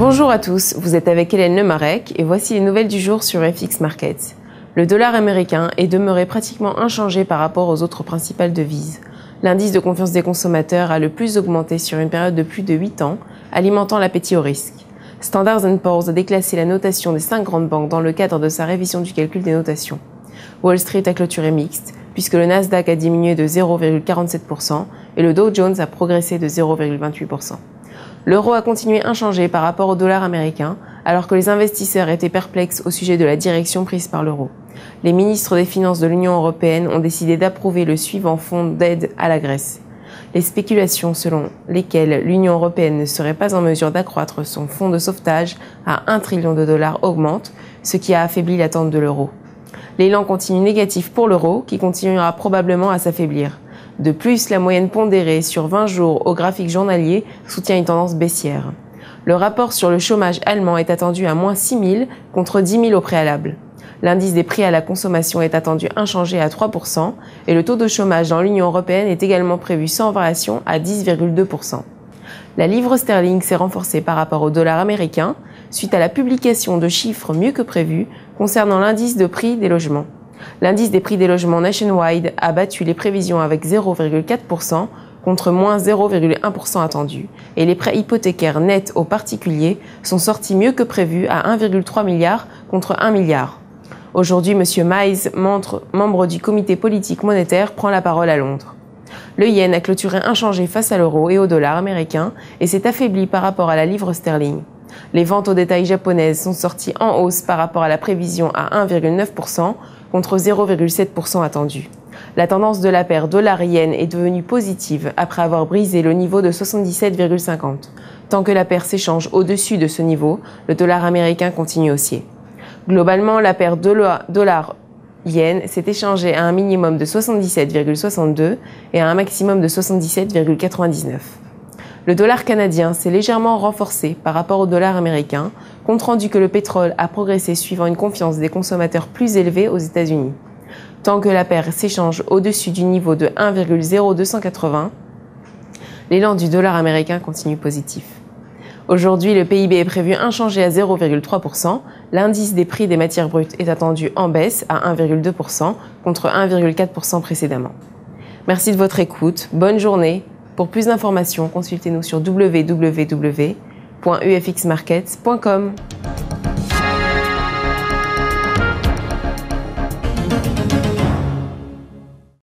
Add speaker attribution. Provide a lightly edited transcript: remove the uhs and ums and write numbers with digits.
Speaker 1: Bonjour à tous, vous êtes avec Hélène Lemarec et voici les nouvelles du jour sur FX Markets. Le dollar américain est demeuré pratiquement inchangé par rapport aux autres principales devises. L'indice de confiance des consommateurs a le plus augmenté sur une période de plus de 8 ans, alimentant l'appétit au risque. Standard & Poor's a déclassé la notation des 5 grandes banques dans le cadre de sa révision du calcul des notations. Wall Street a clôturé mixte, puisque le Nasdaq a diminué de 0,47% et le Dow Jones a progressé de 0,28%. L'euro a continué inchangé par rapport au dollar américain, alors que les investisseurs étaient perplexes au sujet de la direction prise par l'euro. Les ministres des Finances de l'Union européenne ont décidé d'approuver le suivant fonds d'aide à la Grèce. Les spéculations selon lesquelles l'Union européenne ne serait pas en mesure d'accroître son fonds de sauvetage à 1 trillion de dollars augmentent, ce qui a affaibli l'attente de l'euro. L'élan continue négatif pour l'euro, qui continuera probablement à s'affaiblir. De plus, la moyenne pondérée sur 20 jours au graphique journalier soutient une tendance baissière. Le rapport sur le chômage allemand est attendu à moins 6 000 contre 10 000 au préalable. L'indice des prix à la consommation est attendu inchangé à 3% et le taux de chômage dans l'Union européenne est également prévu sans variation à 10,2%. La livre sterling s'est renforcée par rapport au dollar américain suite à la publication de chiffres mieux que prévus concernant l'indice de prix des logements. L'indice des prix des logements nationwide a battu les prévisions avec 0,4% contre moins 0,1% attendu et les prêts hypothécaires nets aux particuliers sont sortis mieux que prévu à 1,3 milliard contre 1 milliard. Aujourd'hui, M. Mize, membre du comité politique monétaire, prend la parole à Londres. Le yen a clôturé inchangé face à l'euro et au dollar américain et s'est affaibli par rapport à la livre sterling. Les ventes au détail japonaises sont sorties en hausse par rapport à la prévision à 1,9% contre 0,7% attendu. La tendance de la paire dollar-yen est devenue positive après avoir brisé le niveau de 77,50. Tant que la paire s'échange au-dessus de ce niveau, le dollar américain continue haussier. Globalement, la paire dollar-yen s'est échangée à un minimum de 77,62 et à un maximum de 77,99. Le dollar canadien s'est légèrement renforcé par rapport au dollar américain, compte rendu que le pétrole a progressé suivant une confiance des consommateurs plus élevée aux États-Unis. Tant que la paire s'échange au-dessus du niveau de 1,0280, l'élan du dollar américain continue positif. Aujourd'hui, le PIB est prévu inchangé à 0,3%. L'indice des prix des matières brutes est attendu en baisse à 1,2% contre 1,4% précédemment. Merci de votre écoute. Bonne journée. Pour plus d'informations, consultez-nous sur www.ufxmarkets.com.